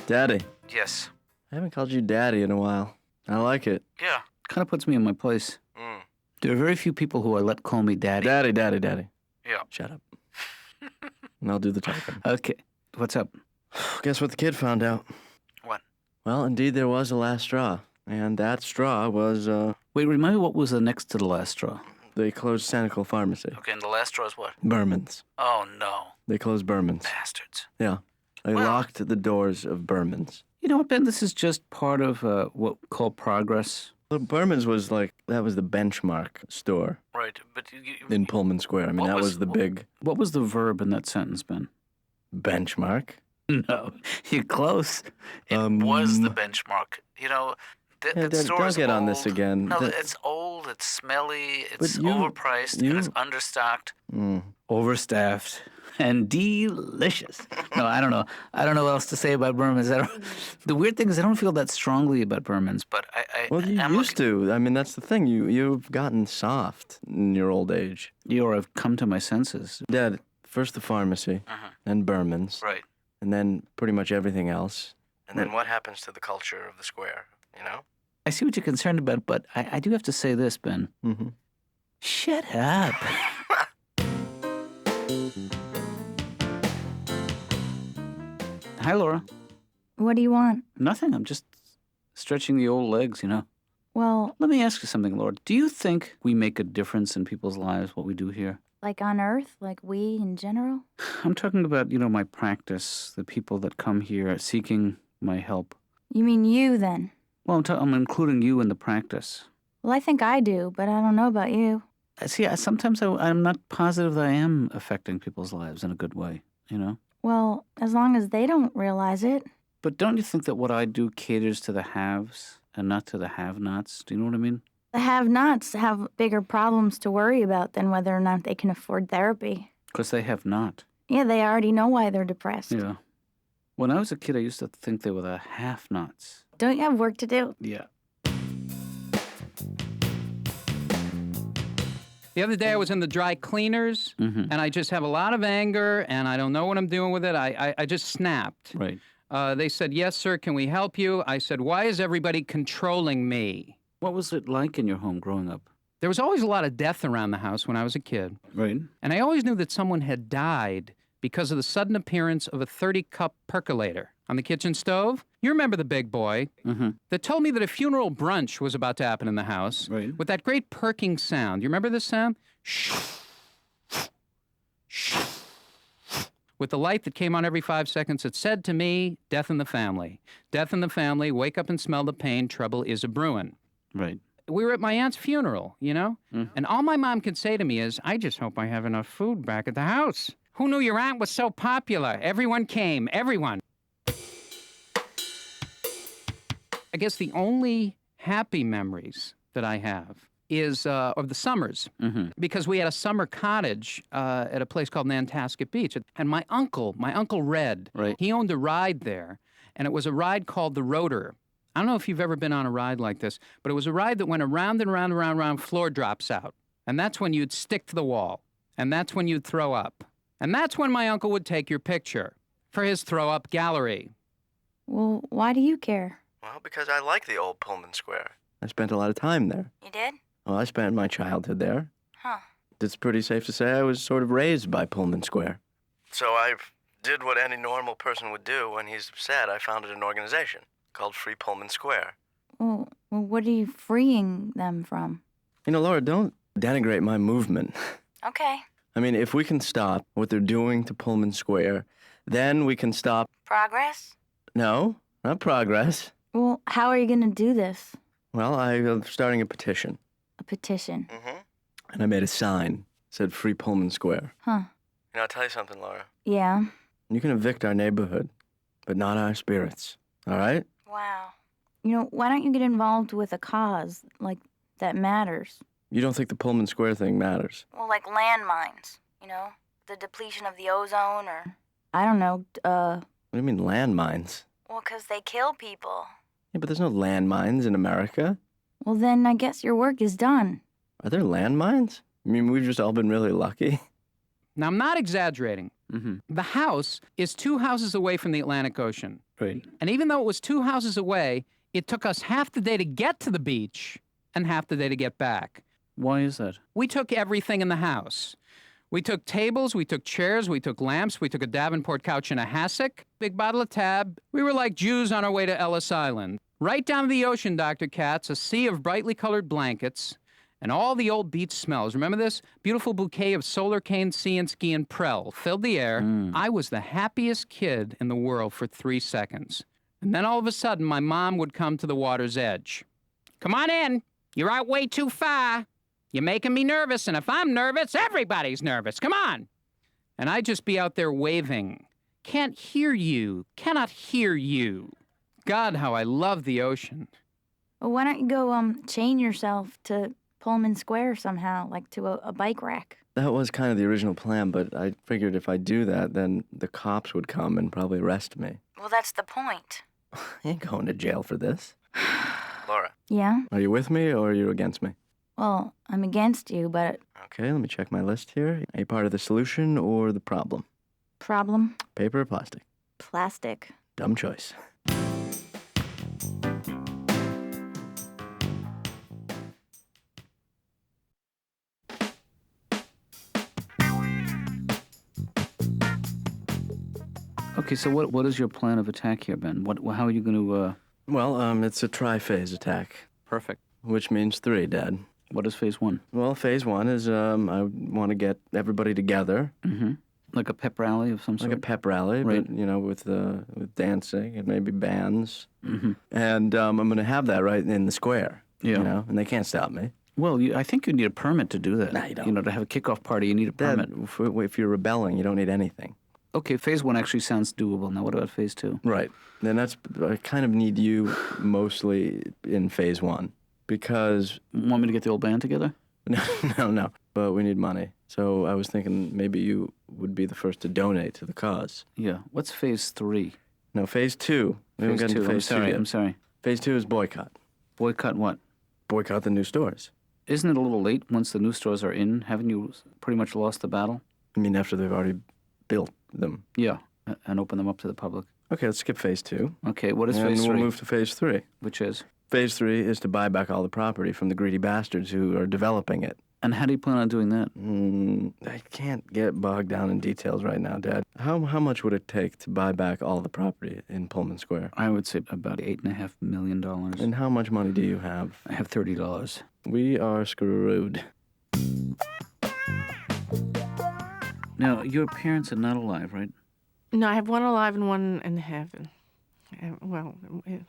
Daddy. Yes. I haven't called you Daddy in a while. I like it. Yeah. Kind of puts me in my place. There are very few people who I let call me Daddy. Daddy. Yeah. Shut up. And I'll do the talking. Okay. What's up? Guess what the kid found out? What? Well, indeed, there was a last straw. And that straw was, Wait, remind me what was the next to the last straw? They closed Sanical Pharmacy. Okay, and the last straw is what? Berman's. Oh, no. They closed Berman's. Bastards. Yeah. They locked the doors of Berman's. You know what, Ben? This is just part of what we call progress. Well, Berman's was that was the benchmark store. Right, but... In Pullman Square. I mean, that was the big... What was the verb in that sentence, Ben? Benchmark? No, you're close. It was the benchmark. You know, that store don't is get old. on this again. No, it's old, it's smelly, it's overpriced, and it's understocked. Overstaffed. And delicious. No, I don't know. I don't know what else to say about Berman's. The weird thing is I don't feel that strongly about Berman's, but Well, you used to. I mean, that's the thing. You've gotten soft in your old age. Or I've come to my senses. Dad, first the pharmacy, then Berman's. Right. And then pretty much everything else. And then what happens to the culture of the square, you know? I see what you're concerned about, but I do have to say this, Ben. Mm-hmm. Shut up. Hi, Laura. What do you want? Nothing. I'm just stretching the old legs, you know. Well, Let me ask you something, Laura. Do you think we make a difference in people's lives, what we do here? like on Earth, like we in general? I'm talking about, my practice, the people that come here seeking my help. You mean you, then? Well, I'm including you in the practice. Well, I think I do, but I don't know about you. See, sometimes I'm not positive that I am affecting people's lives in a good way, you know? Well, as long as they don't realize it. But don't you think that what I do caters to the haves and not to the have-nots? Do you know what I mean? The have-nots have bigger problems to worry about than whether or not they can afford therapy. Because they have not. Yeah, they already know why they're depressed. Yeah. When I was a kid, I used to think they were the have-nots. Don't you have work to do? Yeah. The other day I was in the dry cleaners, and I just have a lot of anger, and I don't know what I'm doing with it. I just snapped. Right. They said, "Yes, sir, can we help you?" I said, "Why is everybody controlling me?" What was it like in your home growing up? There was always a lot of death around the house when I was a kid. Right. And I always knew that someone had died because of the sudden appearance of a 30-cup percolator on the kitchen stove. You remember the big boy that told me that a funeral brunch was about to happen in the house with that great perking sound. You remember this sound? With the light that came on every 5 seconds, it said to me, "Death in the family. Death in the family. Wake up and smell the pain. Trouble is a-brewin'." Right. We were at my aunt's funeral, you know? And all my mom could say to me is, "I just hope I have enough food back at the house." Who knew your aunt was so popular? Everyone came. Everyone. I guess the only happy memories that I have is of the summers, because we had a summer cottage at a place called Nantasket Beach. And my uncle Red, he owned a ride there, and it was a ride called the Rotor. I don't know if you've ever been on a ride like this, but it was a ride that went around and around and around, around, floor drops out. And that's when you'd stick to the wall. And that's when you'd throw up. And that's when my uncle would take your picture for his throw-up gallery. Well, why do you care? Well, because I like the old Pullman Square. I spent a lot of time there. You did? Well, I spent my childhood there. Huh. It's pretty safe to say I was sort of raised by Pullman Square. So I did what any normal person would do when he's upset. I founded an organization called Free Pullman Square. Well, what are you freeing them from? You know, Laura, don't denigrate my movement. Okay. I mean, if we can stop what they're doing to Pullman Square, then we can stop... Progress? No, not progress. Well, how are you going to do this? Well, I'm starting a petition. A petition? And I made a sign. It said Free Pullman Square. Huh. You know, I'll tell you something, Laura. Yeah? You can evict our neighborhood, but not our spirits. All right? Wow. You know, why don't you get involved with a cause, like, that matters? You don't think the Pullman Square thing matters? Well, like landmines, you know? The depletion of the ozone or... I don't know, What do you mean, landmines? Well, 'cause they kill people. Yeah, but there's no landmines in America. Well, then I guess your work is done. Are there landmines? I mean, we've just all been really lucky. Now, I'm not exaggerating. The house is 2 houses away from the Atlantic Ocean. Right. And even though it was 2 houses away, it took us half the day to get to the beach and half the day to get back. Why is that? We took everything in the house. We took tables, we took chairs, we took lamps, we took a Davenport couch and a hassock, big bottle of Tab. We were like Jews on our way to Ellis Island. Right down to the ocean, Dr. Katz, a sea of brightly colored blankets, and all the old beach smells. Remember this? Beautiful bouquet of solar cane, sea and ski and prel filled the air. I was the happiest kid in the world for 3 seconds. And then all of a sudden, my mom would come to the water's edge. Come on in. You're out way too far. You're making me nervous, and if I'm nervous, everybody's nervous. Come on. And I'd just be out there waving. Can't hear you. Cannot hear you. God, how I love the ocean. Well, why don't you go chain yourself to Pullman Square somehow, like to a bike rack? That was kind of the original plan, but I figured if I do that, then the cops would come and probably arrest me. Well, that's the point. I ain't going to jail for this. Laura. Yeah? Are you with me or are you against me? Well, I'm against you, but... Okay, let me check my list here. Are you part of the solution or the problem? Problem? Paper or plastic? Plastic. Dumb choice. Okay, so what is your plan of attack here, Ben? How are you going to... Well, it's a tri-phase attack, Perfect. which means 3, Dad. What is phase 1? Well, phase 1 is I want to get everybody together. Mm-hmm. Like a pep rally of some sort? Like a pep rally, Right. but, with dancing and maybe bands. Mm-hmm. And I'm going to have that right in the square, Yeah. and they can't stop me. Well, I think you need a permit to do that. No, you don't. To have a kickoff party, you need a Dad, permit. if you're rebelling, you don't need anything. Okay, phase 1 actually sounds doable. Now, what about phase 2? Right. Then I kind of need you mostly in phase 1 because... Want me to get the old band together? No. But we need money. So I was thinking maybe you would be the first to donate to the cause. Yeah. What's phase 3? No, phase 2. We haven't gotten to phase 2 yet. I'm sorry. Phase 2 is boycott. Boycott what? Boycott the new stores. Isn't it a little late once the new stores are in? Haven't you pretty much lost the battle? I mean, after they've already built them. Yeah, and open them up to the public. Okay, let's skip phase 2. Okay, what is and phase 3? we'll move to phase 3. Which is? Phase 3 is to buy back all the property from the greedy bastards who are developing it. And how do you plan on doing that? I can't get bogged down in details right now, Dad. How much would it take to buy back all the property in Pullman Square? I would say about $8.5 million. And how much money do you have? I have $30. We are screwed. Now, your parents are not alive, right? No, I have one alive and one in heaven. Well,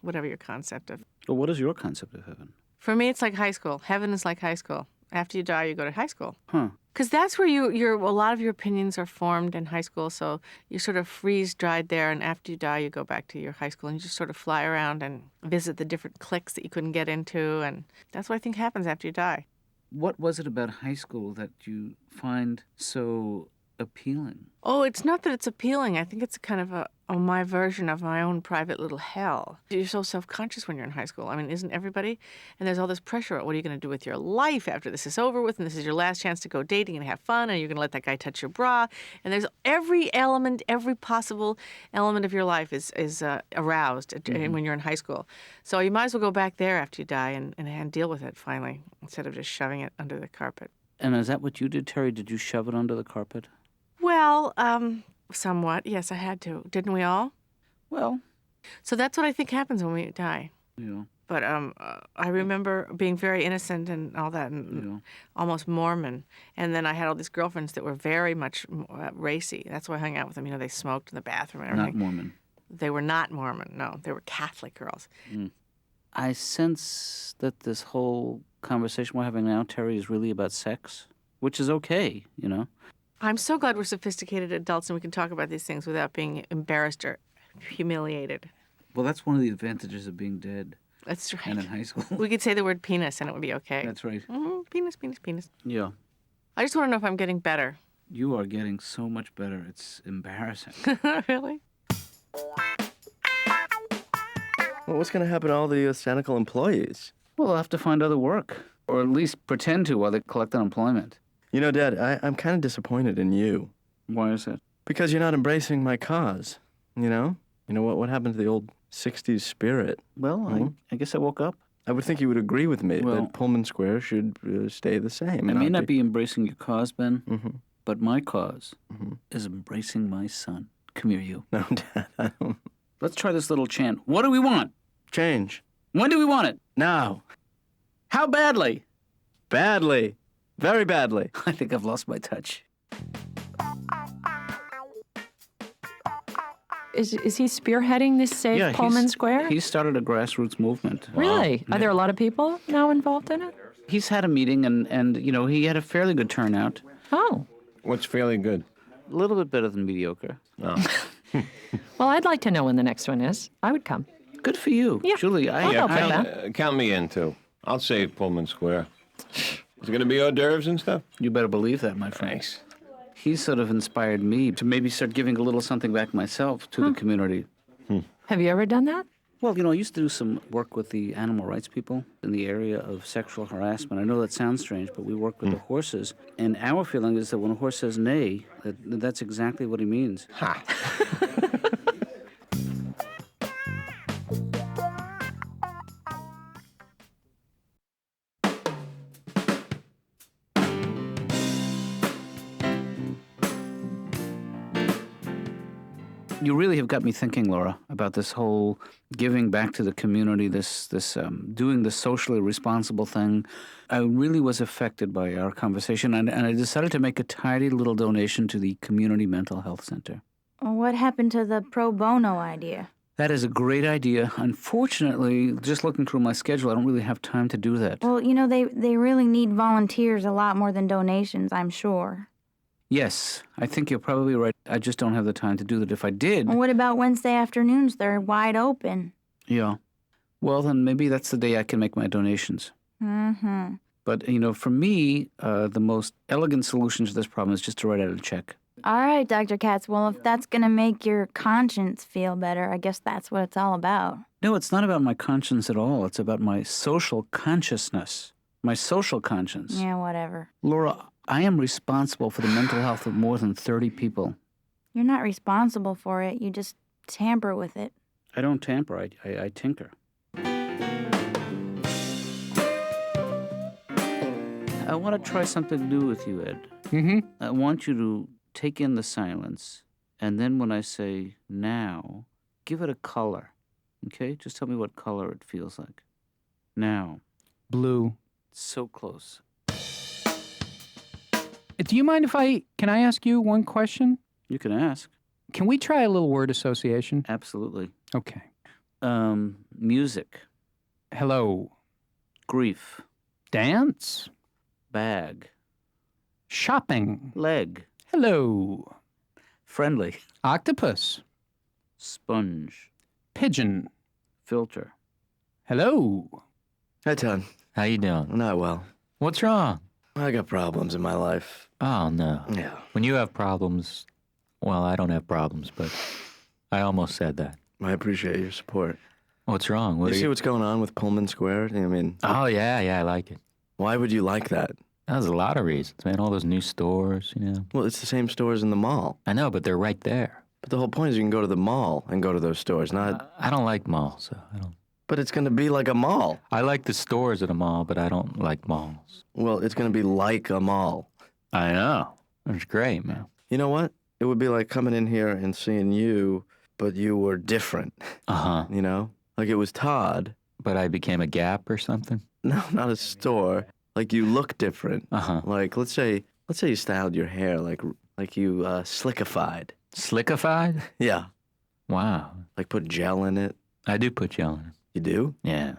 whatever your concept of. Well, what is your concept of heaven? For me, it's like high school. Heaven is like high school. After you die, you go to high school. Huh. Because that's where a lot of your opinions are formed in high school. So you sort of freeze-dried there, and after you die, you go back to your high school, and you just sort of fly around and visit the different cliques that you couldn't get into, and that's what I think happens after you die. What was it about high school that you find so appealing? Oh, it's not that it's appealing. I think it's kind of my version of my own private little hell. You're so self-conscious when you're in high school. I mean, isn't everybody? And there's all this pressure. What are you going to do with your life after this is over with? And this is your last chance to go dating and have fun. And you're going to let that guy touch your bra. And there's every possible element of your life is aroused when you're in high school. So you might as well go back there after you die and deal with it finally, instead of just shoving it under the carpet. And is that what you did, Teri? Did you shove it under the carpet? Well, somewhat. Yes, I had to. Didn't we all? Well, So that's what I think happens when we die. yeah. But I remember being very innocent and all that, and almost Mormon. And then I had all these girlfriends that were very much racy. That's why I hung out with them. They smoked in the bathroom and everything. Not Mormon. They were not Mormon, no. They were Catholic girls. I sense that this whole conversation we're having now, Teri, is really about sex, which is okay, I'm so glad we're sophisticated adults and we can talk about these things without being embarrassed or humiliated. Well, that's one of the advantages of being dead. That's right. And in high school. We could say the word penis and it would be okay. That's right. Penis, penis, penis. Yeah. I just want to know if I'm getting better. You are getting so much better. It's embarrassing. Really? Well, what's going to happen to all the cynical employees? Well, they'll have to find other work, or at least pretend to while they collect unemployment. Dad, I'm kind of disappointed in you. Why is that? Because you're not embracing my cause, you know? You know what happened to the old 60s spirit? Well, I guess I woke up. I would think you would agree with me Well, that Pullman Square should stay the same. I may not be embracing your cause, Ben, but my cause is embracing my son. Come here, you. No, Dad, I don't. Let's try this little chant. What do we want? Change. When do we want it? Now. How badly? Badly. Very badly. I think I've lost my touch. Is he spearheading this Save Pullman Square? He started a grassroots movement. Really? Are there a lot of people now involved in it? He's had a meeting, and he had a fairly good turnout. Oh. What's fairly good? A little bit better than mediocre. Oh. Well, I'd like to know when the next one is. I would come. Good for you. Yeah. Julie, I'll help with that. Count me in, too. I'll save Pullman Square. Is it going to be hors d'oeuvres and stuff? You better believe that, my friend. Thanks. He sort of inspired me to maybe start giving a little something back myself to the community. Have you ever done that? Well, I used to do some work with the animal rights people in the area of sexual harassment. I know that sounds strange, but we work with the horses. And our feeling is that when a horse says neigh, that's exactly what he means. Ha! You really have got me thinking, Laura, about this whole giving back to the community, this doing the socially responsible thing. I really was affected by our conversation, and I decided to make a tidy little donation to the Community Mental Health Center. Well, what happened to the pro bono idea? That is a great idea. Unfortunately, just looking through my schedule, I don't really have time to do that. Well, they really need volunteers a lot more than donations, I'm sure. Yes, I think you're probably right. I just don't have the time to do that. If I did... Well, what about Wednesday afternoons? They're wide open. Yeah. Well, then maybe that's the day I can make my donations. Mm-hmm. But, for me, the most elegant solution to this problem is just to write out a check. All right, Dr. Katz. Well, if that's going to make your conscience feel better, I guess that's what it's all about. No, it's not about my conscience at all. It's about my social consciousness. My social conscience. Yeah, whatever. Laura, I am responsible for the mental health of more than 30 people. You're not responsible for it. You just tamper with it. I don't tamper. I tinker. I want to try something new with you, Ed. Mm-hmm. I want you to take in the silence, and then when I say now, give it a color. Okay? Just tell me what color it feels like. Now. Blue. So close. Do you mind can I ask you one question? You can ask. Can we try a little word association? Absolutely. Okay. Music. Hello. Grief. Dance. Bag. Shopping. Leg. Hello. Friendly. Octopus. Sponge. Pigeon. Filter. Hello. Hi, Todd. How you doing? Not well. What's wrong? I got problems in my life. Oh, no. Yeah. When you have problems, well, I don't have problems, but I almost said that. I appreciate your support. What's wrong? You see what's going on with Pullman Square? I mean... Oh, yeah, I like it. Why would you like that? There's a lot of reasons, man. All those new stores, Well, it's the same stores in the mall. I know, but they're right there. But the whole point is you can go to the mall and go to those stores, not... I don't like malls, so I don't... But it's going to be like a mall. I like the stores at a mall, but I don't like malls. Well, it's going to be like a mall. I know. It's great, man. You know what? It would be like coming in here and seeing you, but you were different. Uh-huh. Like it was Todd. But I became a Gap or something? No, not a store. Like you look different. Uh-huh. Like let's say you styled your hair like you slickified. Slickified? Yeah. Wow. Like put gel in it. I do put gel in it. You do? Yeah.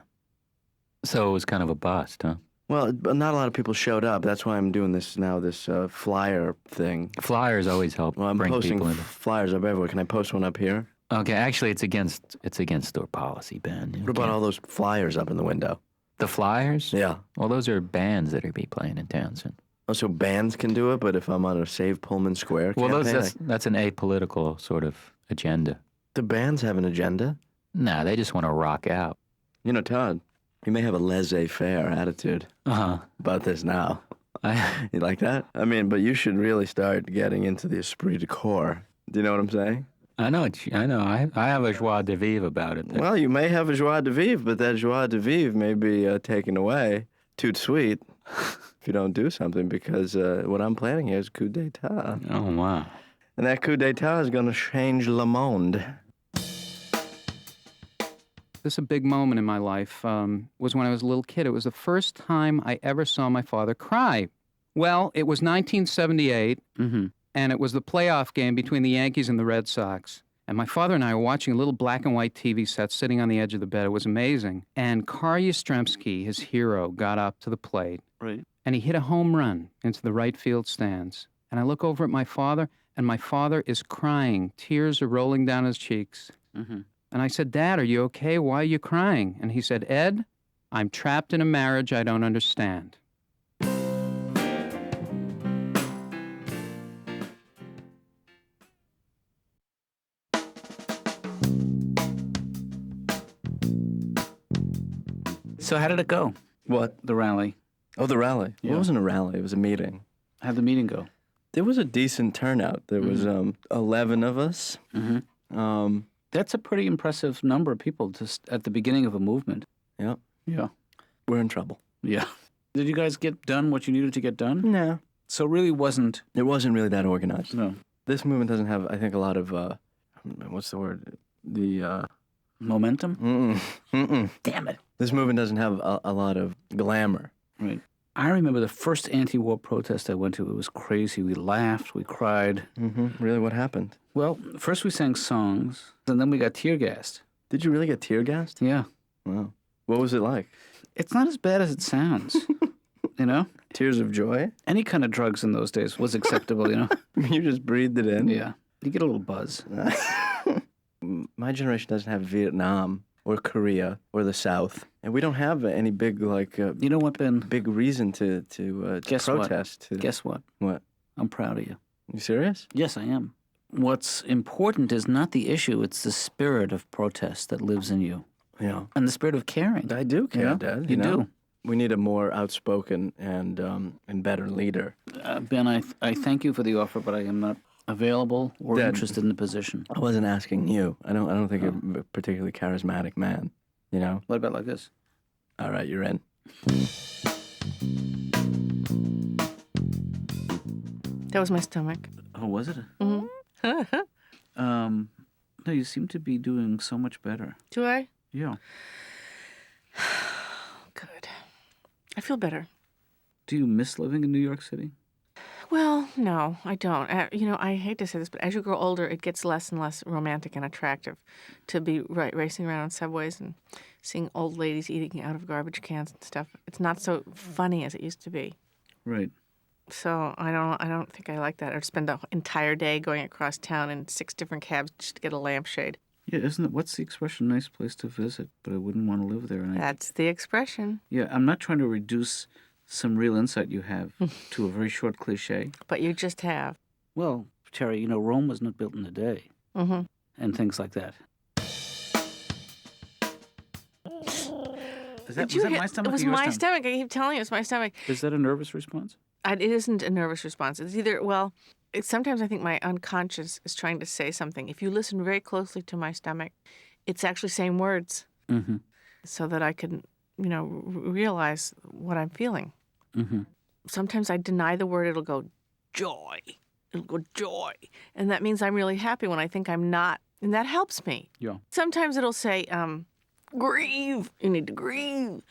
So it was kind of a bust, huh? Well, but not a lot of people showed up. That's why I'm doing this now, this flyer thing. Flyers always help Well, I'm bring posting people in. flyers up everywhere. Can I post one up here? Okay, actually, it's against store policy, Ben. What about all those flyers up in the window? The flyers? Yeah. Well, those are bands that are be playing in town soon. Oh, so bands can do it, but if I'm on a Save Pullman Square campaign, that's an apolitical sort of agenda. the bands have an agenda? Nah, they just want to rock out. You know, Todd, you may have a laissez-faire attitude about this now. You like that? I mean, but you should really start getting into the esprit de corps. Do you know what I'm saying? I know. I know. I have a joie de vivre about it. Well, you may have a joie de vivre, but that joie de vivre may be taken away. Tout sweet. If you don't do something, because what I'm planning here is coup d'etat. Oh, wow. And that coup d'etat is going to change le monde. This is a big moment in my life. Was when I was a little kid. It was the first time I ever saw my father cry. Well, it was 1978, and it was the playoff game between the Yankees and the Red Sox. And my father and I were watching a little black and white TV set sitting on the edge of the bed. It was amazing. And Garr, his hero, got up to the plate. Right. And he hit a home run into the right field stands. And I look over at my father, and my father is crying. Tears are rolling down his cheeks. And I said, Dad, are you okay? Why are you crying? And he said, Ed, I'm trapped in a marriage I don't understand. So how did it go? What? The rally. Oh, the rally. Yeah. It wasn't a rally. It was a meeting. How'd the meeting go? There was a decent turnout. There was 11 of us. That's a pretty impressive number of people just at the beginning of a movement. Yeah. Yeah. We're in trouble. Yeah. Did you guys get done what you needed to get done? No. So it really wasn't... It wasn't really that organized. No. This movement doesn't have, I think, a lot of, what's the word? Momentum? Damn it. This movement doesn't have a lot of glamour. Right. I remember the first anti-war protest I went to. It was crazy. We laughed. We cried. Really, what happened? Well, first we sang songs, and then we got tear gassed. Did you really get tear gassed? Yeah. Wow. What was it like? It's not as bad as it sounds. You know? Tears of joy? Any kind of drugs in those days was acceptable, you know? You just breathed it in? Yeah. You get a little buzz. My generation doesn't have Vietnam or Korea or the South. And we don't have any big, you know what, Ben? big reason to Guess protest. What? Guess what? What? I'm proud of you. You serious? Yes, I am. What's important is not the issue, it's the spirit of protest that lives in you. Yeah. And the spirit of caring. I do care, Yeah, Dad. you know? do. We need a more outspoken and better leader. Ben, I thank you for the offer, but I am not available or Dad, interested in the position. I wasn't asking you. I don't think you're a particularly charismatic man. You know? What about like this? All right, you're in. That was my stomach. Oh, was it? Mm-hmm. No, you seem to be doing so much better. Do I? Yeah. Good. I feel better. Do you miss living in New York City? Well, no, I don't. I hate to say this, but as you grow older, it gets less and less romantic and attractive to be racing around on subways and seeing old ladies eating out of garbage cans and stuff. It's not so funny as it used to be. Right. So I don't think I like that. I'd spend the entire day going across town in 6 different cabs just to get a lampshade. Yeah, isn't it? What's the expression? Nice place to visit, but I wouldn't want to live there. And That's the expression. Yeah, I'm not trying to reduce some real insight you have to a very short cliche. But you just have. Well, Teri, Rome was not built in a day. Mm-hmm. And things like that. Was that my stomach? It was my stomach. I keep telling you, it's my stomach. Is that a nervous response? It isn't a nervous response. It's either, sometimes I think my unconscious is trying to say something. If you listen very closely to my stomach, it's actually saying words so that I can, realize what I'm feeling. Sometimes I deny the word, it'll go joy. It'll go joy. And that means I'm really happy when I think I'm not. And that helps me. Yeah. Sometimes it'll say, grieve. You need to grieve.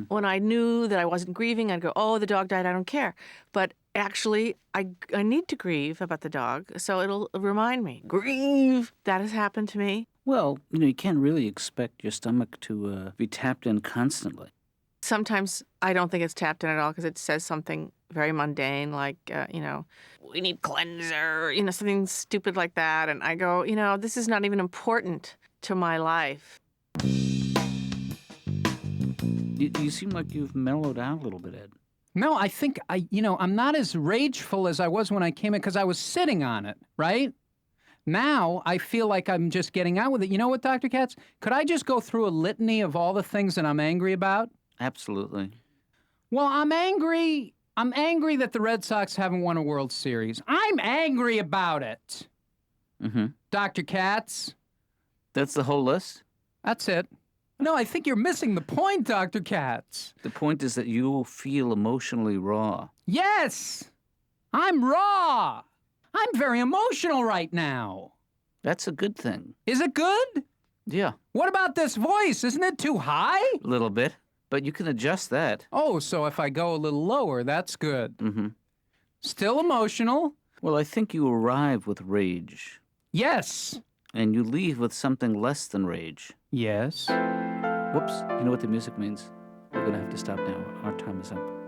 When I knew that I wasn't grieving, I'd go, oh, the dog died, I don't care. But actually, I need to grieve about the dog, so it'll remind me, grieve. That has happened to me. Well, you can't really expect your stomach to be tapped in constantly. Sometimes I don't think it's tapped in at all because it says something very mundane like, we need cleanser, something stupid like that. And I go, this is not even important to my life. You seem like you've mellowed out a little bit, Ed. No, I think I'm not as rageful as I was when I came in because I was sitting on it, right? Now I feel like I'm just getting out with it. You know what, Dr. Katz? Could I just go through a litany of all the things that I'm angry about? Absolutely. Well, I'm angry. I'm angry that the Red Sox haven't won a World Series. I'm angry about it. Dr. Katz. That's the whole list? That's it. No, I think you're missing the point, Dr. Katz. The point is that you feel emotionally raw. Yes! I'm raw! I'm very emotional right now. That's a good thing. Is it good? Yeah. What about this voice? Isn't it too high? A little bit. But you can adjust that. Oh, so if I go a little lower, that's good. Still emotional? Well, I think you arrive with rage. Yes. And you leave with something less than rage. Yes. Whoops. You know what the music means? We're going to have to stop now. Our time is up.